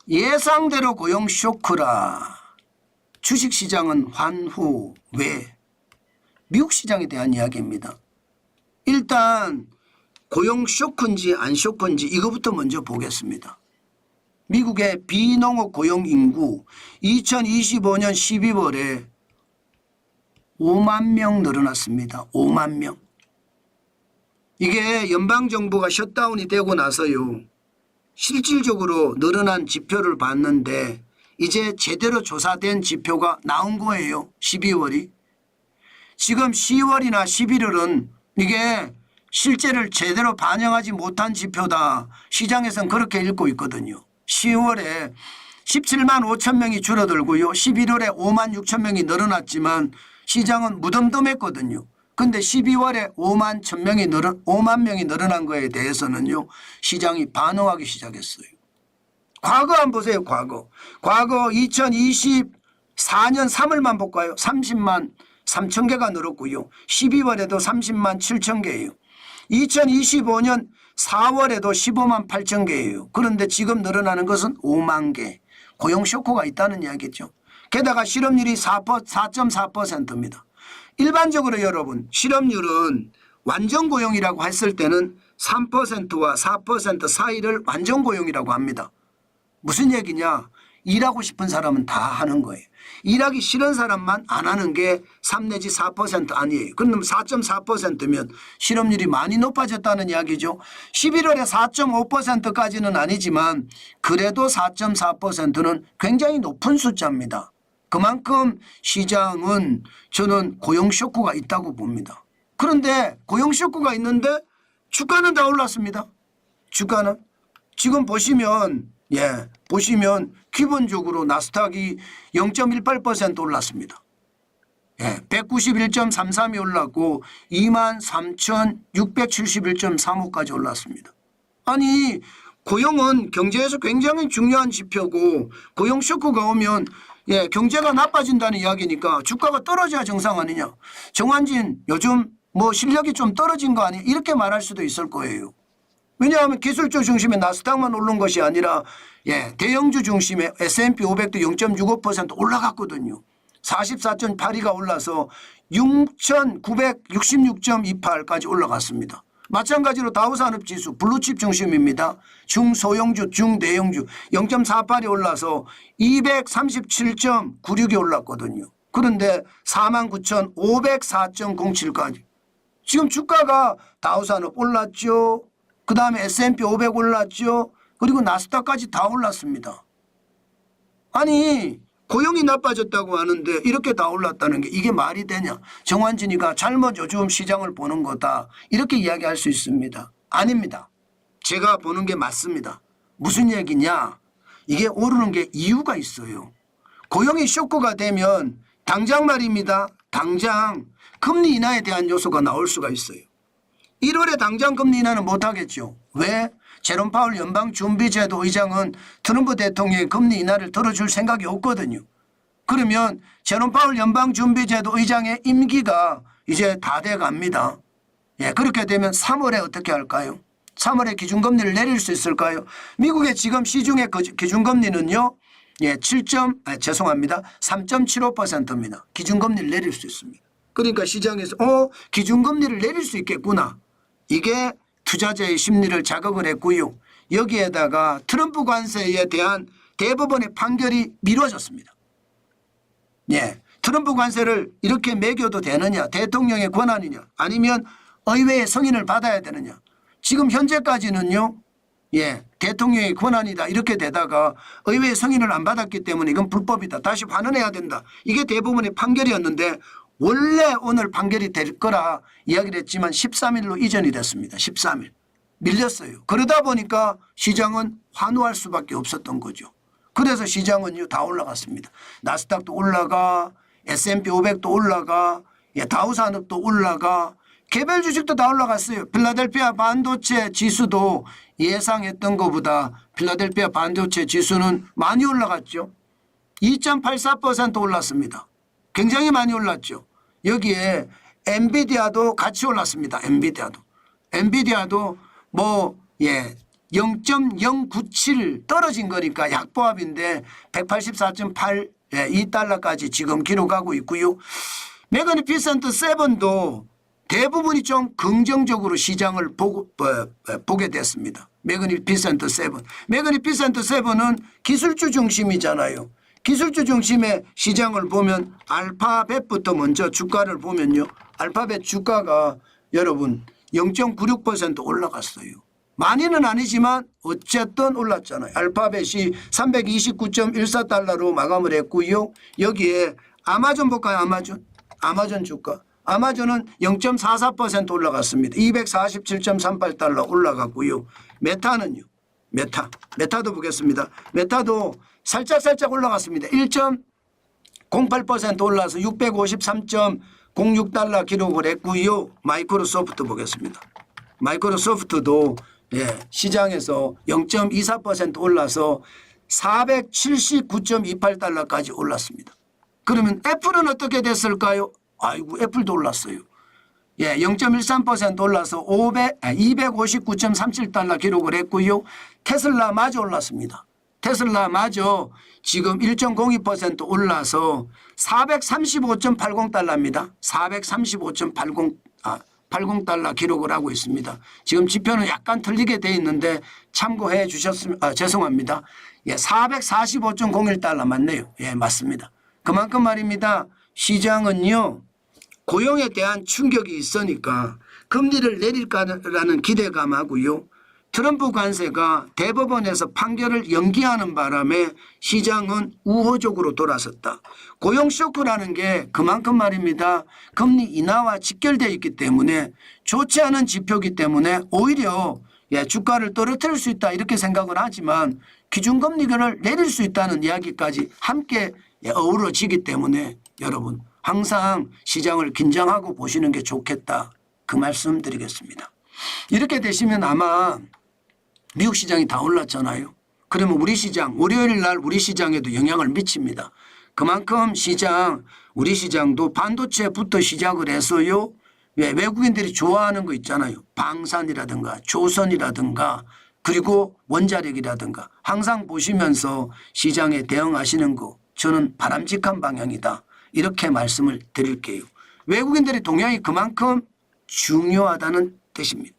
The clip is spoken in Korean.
예상대로 고용 쇼크라. 주식시장은 환후. 왜? 미국 시장에 대한 이야기입니다. 일단 고용 쇼크인지 안 쇼크인지 이거부터 먼저 보겠습니다. 미국의 비농업 고용 인구 2025년 12월에 5만 명 늘어났습니다. 5만 명. 이게 연방정부가 셧다운이 되고 나서요. 실질적으로 늘어난 지표를 봤는데 이제 제대로 조사된 지표가 나온 거예요. 12월이. 지금 10월이나 11월은 이게 실제를 제대로 반영하지 못한 지표다. 시장에서는 그렇게 읽고 있거든요. 10월에 17만 5천 명이 줄어들고요. 11월에 5만 6천 명이 늘어났지만 시장은 무덤덤했거든요. 근데 12월에 5만 명이 늘어난 거에 대해서는요. 시장이 반응하기 시작했어요. 과거 한번 보세요. 과거 2024년 3월만 볼까요? 30만 3천 개가 늘었고요. 12월에도 30만 7천 개예요. 2025년 4월에도 15만 8천 개예요. 그런데 지금 늘어나는 것은 5만 개. 고용 쇼크가 있다는 이야기죠. 게다가 실업률이 4.4%입니다. 일반적으로 여러분 실업률은 완전 고용이라고 했을 때는 3%와 4% 사이를 완전 고용이라고 합니다. 무슨 얘기냐? 일하고 싶은 사람은 다 하는 거예요. 일하기 싫은 사람만 안 하는 게 3 내지 4% 아니에요. 그럼 4.4%면 실업률이 많이 높아졌다는 이야기죠. 11월에 4.5%까지는 아니지만 그래도 4.4%는 굉장히 높은 숫자입니다. 그만큼 시장은 저는 고용 쇼크가 있다고 봅니다. 그런데 고용 쇼크가 있는데 주가는 다 올랐습니다. 주가는 지금 보시면 기본적으로 나스닥이 0.18% 올랐습니다. 191.33이 올랐고 23,671.35까지 올랐습니다. 아니 고용은 경제에서 굉장히 중요한 지표고 고용 쇼크가 오면 경제가 나빠진다는 이야기니까 주가가 떨어져야 정상 아니냐. 정환진 요즘 뭐 실력이 좀 떨어진 거 아니냐 이렇게 말할 수도 있을 거예요. 왜냐하면 기술주 중심의 나스닥만 오른 것이 아니라 대형주 중심의 S&P 500도 0.65% 올라갔거든요. 44.82가 올라서 6,966.28까지 올라갔습니다. 마찬가지로 다우산업지수 블루칩 중심입니다. 중소형주 중대형주 0.48이 올라서 237.96이 올랐거든요. 그런데 49,504.07까지 지금 주가가 다우산업 올랐죠. 그다음에 S&P 500 올랐죠. 그리고 나스닥까지 다 올랐습니다. 아니 고용이 나빠졌다고 하는데 이렇게 다 올랐다는 게 이게 말이 되냐. 정환진이가 잘못 요즘 시장을 보는 거다 이렇게 이야기할 수 있습니다. 아닙니다. 제가 보는 게 맞습니다. 무슨 얘기냐. 이게 오르는 게 이유가 있어요. 고용이 쇼크가 되면 당장 말입니다. 당장 금리 인하에 대한 요소가 나올 수가 있어요. 1월에 당장 금리 인하는 못하겠죠. 왜? 제롬 파월 연방준비제도 의장은 트럼프 대통령의 금리 인하를 들어줄 생각이 없거든요. 그러면 제롬 파월 연방준비제도 의장의 임기가 이제 다 돼갑니다. 그렇게 되면 3월에 어떻게 할까요? 3월에 기준금리를 내릴 수 있을까요? 미국의 지금 시중의 기준금리는요. 3.75%입니다. 기준금리를 내릴 수 있습니다. 그러니까 시장에서 기준금리를 내릴 수 있겠구나. 이게 투자자의 심리를 자극을 했고요. 여기에다가 트럼프 관세에 대한 대법원의 판결이 미뤄졌습니다. 트럼프 관세를 이렇게 매겨도 되느냐. 대통령의 권한이냐. 아니면 의회의 승인을 받아야 되느냐. 지금 현재까지는요. 대통령의 권한이다 이렇게 되다가 의회의 승인을 안 받았기 때문에 이건 불법이다. 다시 환원해야 된다. 이게 대법원의 판결이었는데 원래 오늘 판결이 될 거라 이야기를 했지만 13일로 이전이 됐습니다. 13일. 밀렸어요. 그러다 보니까 시장은 환호할 수밖에 없었던 거죠. 그래서 시장은 다 올라갔습니다. 나스닥도 올라가, S&P 500도 올라가, 다우산업도 올라가, 개별 주식도 다 올라갔어요. 필라델피아 반도체 지수도 예상했던 것보다 필라델피아 반도체 지수는 많이 올라갔죠. 2.84% 올랐습니다. 굉장히 많이 올랐죠. 여기에 엔비디아도 같이 올랐습니다. 엔비디아도 0.097 떨어진 거니까 약보합인데 184.8 2달러까지 지금 기록하고 있고요. 매그니피센트 7도 대부분이 좀 긍정적으로 시장을 보게 됐습니다. 매그니피센트 7. 매그니피센트 7은 기술주 중심이잖아요. 기술주 중심의 시장을 보면 알파벳부터 먼저 주가를 보면요. 알파벳 주가가 여러분 0.96% 올라갔어요. 많이는 아니지만 어쨌든 올랐잖아요. 알파벳이 329.14달러로 마감을 했고요. 여기에 아마존 볼까요? 아마존 주가. 아마존은 0.44% 올라갔습니다. 247.38달러 올라갔고요. 메타는요. 메타도 보겠습니다. 메타도 살짝 올라갔습니다. 1.08% 올라서 653.06달러 기록을 했고요. 마이크로소프트 보겠습니다. 마이크로소프트도 시장에서 0.24% 올라서 479.28달러까지 올랐습니다. 그러면 애플은 어떻게 됐을까요? 아이고 애플도 올랐어요. 0.13% 올라서 259.37달러 기록을 했고요. 테슬라마저 올랐습니다. 테슬라마저 지금 1.02% 올라서 435.80달러입니다. 435.80달러 기록을 하고 있습니다. 지금 지표는 약간 틀리게 돼 있는데 참고해 주셨으면 죄송합니다. 445.01달러 맞네요. 맞습니다. 그만큼 말입니다. 시장은요. 고용에 대한 충격이 있으니까 금리를 내릴까라는 기대감하고요. 트럼프 관세가 대법원에서 판결을 연기하는 바람에 시장은 우호적으로 돌아섰다. 고용 쇼크라는 게 그만큼 말입니다. 금리 인하와 직결되어 있기 때문에 좋지 않은 지표이기 때문에 오히려 주가를 떨어뜨릴 수 있다 이렇게 생각을 하지만 기준금리를 내릴 수 있다는 이야기까지 함께 어우러지기 때문에 여러분 항상 시장을 긴장하고 보시는 게 좋겠다. 그 말씀 드리겠습니다. 이렇게 되시면 아마 미국 시장이 다 올랐잖아요. 그러면 우리 시장 월요일 날 우리 시장에도 영향을 미칩니다. 그만큼 우리 시장도 반도체부터 시작을 해서요. 외국인들이 좋아하는 거 있잖아요. 방산이라든가 조선이라든가 그리고 원자력이라든가 항상 보시면서 시장에 대응하시는 거 저는 바람직한 방향이다. 이렇게 말씀을 드릴게요. 외국인들의 동향이 그만큼 중요하다는 뜻입니다.